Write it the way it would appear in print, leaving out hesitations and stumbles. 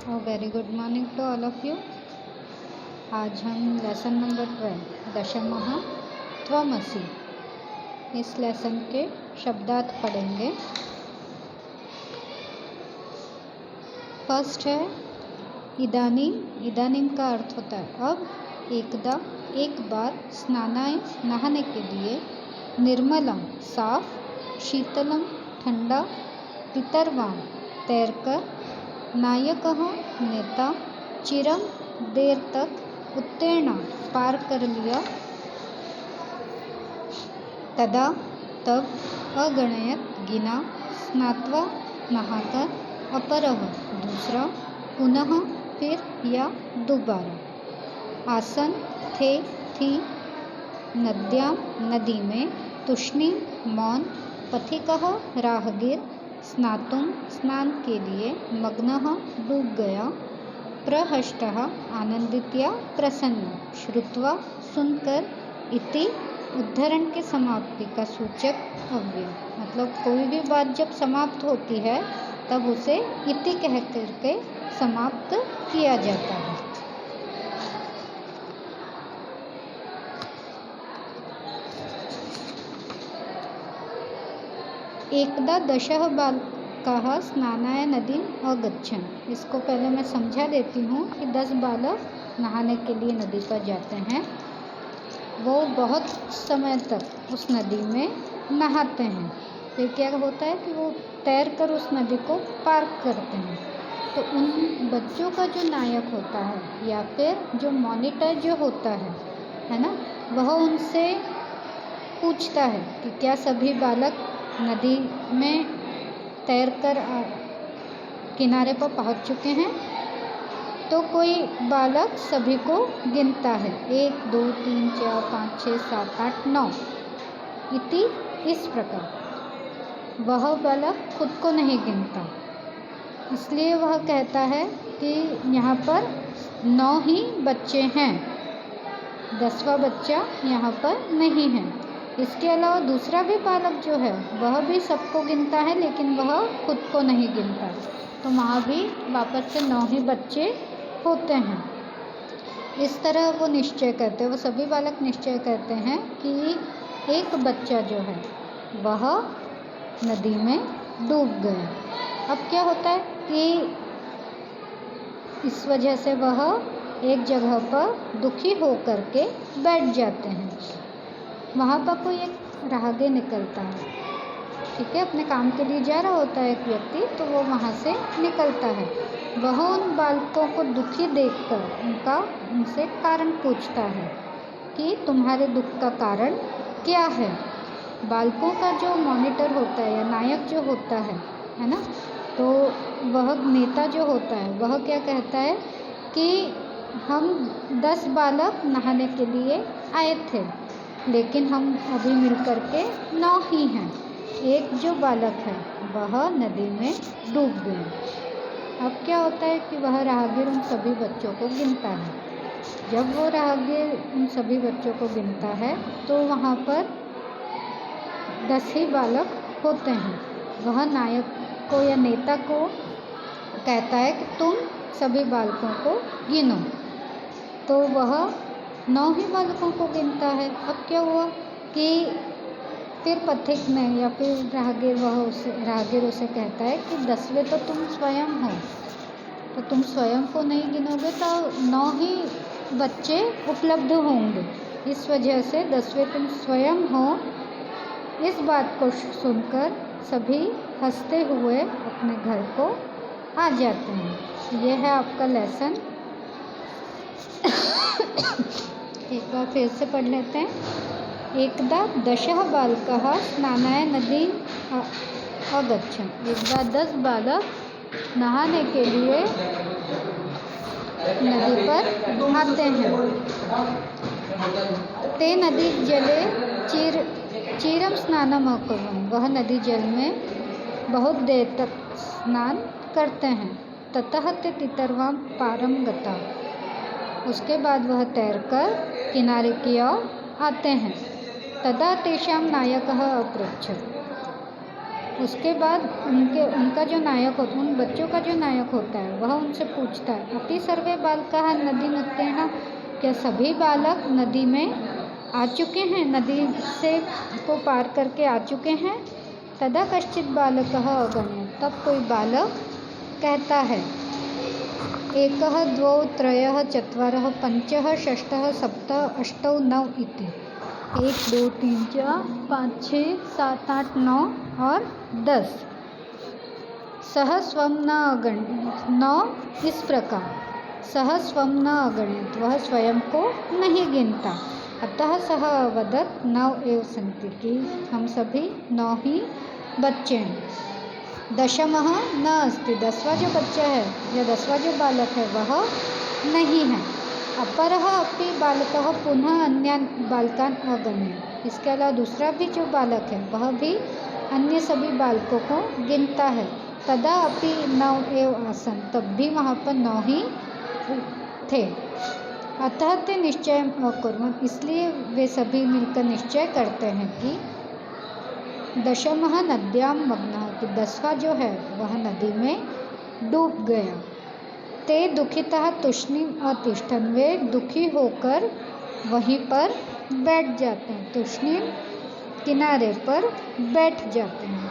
Very good morning to all of you. आज हम lesson number 12 दशमः त्वमसि इस लेसन के शब्दार्थ पढ़ेंगे। फर्स्ट है इदानीम। इदानीम का अर्थ होता है अब, एकदा एक बार, स्नानाय नहाने के लिए, निर्मलम साफ, शीतलम ठंडा, पितरवाम तैरकर, नायकः नेता, चिरम देर तक, उत्तीर्ण पार कर लिया, तदा तब, अगणयत गिना, स्नात्वा नहाकर, अपरः दूसरा, पुनः फिर या दोबारा, आसन थे थी, नद्याम नदी में, तुष्णीम मौन, पथिकः राहगीर, स्नातुम स्नान के लिए, मग्नः डूब गया, प्रहष्टः आनंदित या प्रसन्न, श्रुत्वा सुनकर, इति उद्धरण के समाप्ति का सूचक अव्यय। मतलब कोई भी बात जब समाप्त होती है तब उसे इति कह करके समाप्त किया जाता है। एकदा दशः बालकाः स्नानाय नदीम अगच्छन्। इसको पहले मैं समझा देती हूँ कि 10 बालक नहाने के लिए नदी पर जाते हैं। वो बहुत समय तक उस नदी में नहाते हैं। फिर क्या होता है कि वो तैर कर उस नदी को पार करते हैं। तो उन बच्चों का जो नायक होता है या फिर जो मॉनिटर जो होता है ना, वह उनसे पूछता है कि क्या सभी बालक नदी में तैरकर किनारे पर पहुंच चुके हैं। तो कोई बालक सभी को गिनता है, 1 2 3 4 5 6 7 8 9 इति इस प्रकार। वह बालक खुद को नहीं गिनता, इसलिए वह कहता है कि यहाँ पर 9 ही बच्चे हैं, 10वां बच्चा यहाँ पर नहीं है। इसके अलावा दूसरा भी बालक जो है वह भी सबको गिनता है, लेकिन वह खुद को नहीं गिनता। तो वहाँ भी वापस से 9 ही बच्चे होते हैं। इस तरह वो निश्चय करते हैं, वो सभी बालक निश्चय करते हैं कि एक बच्चा जो है वह नदी में डूब गया। अब क्या होता है कि इस वजह से वह एक जगह पर दुखी होकर के बैठ जाते हैं। वहाँ पर कोई एक राहगीर निकलता है, ठीक है, अपने काम के लिए जा रहा होता है एक व्यक्ति, तो वो वहाँ से निकलता है। वह उन बालकों को दुखी देखकर उनसे कारण पूछता है कि तुम्हारे दुख का कारण क्या है। बालकों का जो मॉनिटर होता है या नायक जो होता है ना, तो वह नेता जो होता है वह क्या कहता है कि हम 10 बालक नहाने के लिए आए थे, लेकिन हम अभी मिल कर के 9 ही हैं। एक जो बालक है वह नदी में डूब गया। अब क्या होता है कि वह राहगीर उन सभी बच्चों को गिनता है। जब वो राहगीर उन सभी बच्चों को गिनता है तो वहाँ पर 10 ही बालक होते हैं। वह नायक को या नेता को कहता है कि तुम सभी बालकों को गिनो। तो वह 9 ही बालकों को गिनता है। अब क्या हुआ कि फिर पथिक ने या फिर राहगीर उसे कहता है कि 10वें तो तुम स्वयं हो, तो तुम स्वयं को नहीं गिनोगे तो 9 ही बच्चे उपलब्ध होंगे। इस वजह से 10वें तुम स्वयं हो। इस बात को सुनकर सभी हंसते हुए अपने घर को आ जाते हैं। यह है आपका लेसन। एक बार फिर से पढ़ लेते हैं। एकदा दशः बालकाः स्नानाय नदीं अगच्छन्। एक बार 10 बालक नहाने के लिए नदी पर आते हैं। ते नदी जले चिरम स्नानम अकुर्वन्। वह नदी जल में बहुत देर तक स्नान करते हैं। ततः ते तितर्वां पारम गता। उसके बाद वह तैरकर किनारे की ओर आते हैं। तदा तेषां नायकः अपृच्छत्। उसके बाद उनका जो नायक होता है, उन बच्चों का जो नायक होता है, वह उनसे पूछता है, अपि सर्वे बालकाः नदीमुत्थेन, क्या सभी बालक नदी में आ चुके हैं, नदी से को पार करके आ चुके हैं। तदा कश्चित् बालकः अगण्यत्, तब कोई बालक कहता है, एकः द्वौ त्रयः चत्वारः पञ्चः षष्ठः सप्त अष्टौ नौ इति। 1 2 3 4 5 6 7 8 9 और 10। सह स्वं न अगण्यत्, 9 इस प्रकार। सह स्वं न अगण्यत्, वह स्वयं को नहीं गिनता। अतः सह अवदत् 9 एव सन्ति, कि हम सभी 9 ही बच्चे हैं। दशमः न अस्ति, 10वां जो बच्चा है या 10वां जो बालक है वह नहीं है। अपरः अपि बालकः पुनः अन्यान् बालकान् अगण्यत्, इसके अलावा दूसरा भी जो बालक है वह भी अन्य सभी बालकों को गिनता है। तदा अपि 9 एव आसन्, तब भी वहाँ पर 9 ही थे। अतः ते निश्चयम् अकुर्वन्, इसलिए वे सभी मिलकर निश्चय करते हैं कि दशमः नद्यां मग्नः, कि 10वां जो है वह नदी में डूब गया। ते दुखितः तूष्णीं अतिष्ठन्, वे दुखी होकर वहीं पर बैठ जाते हैं, तूष्णीं किनारे पर बैठ जाते हैं।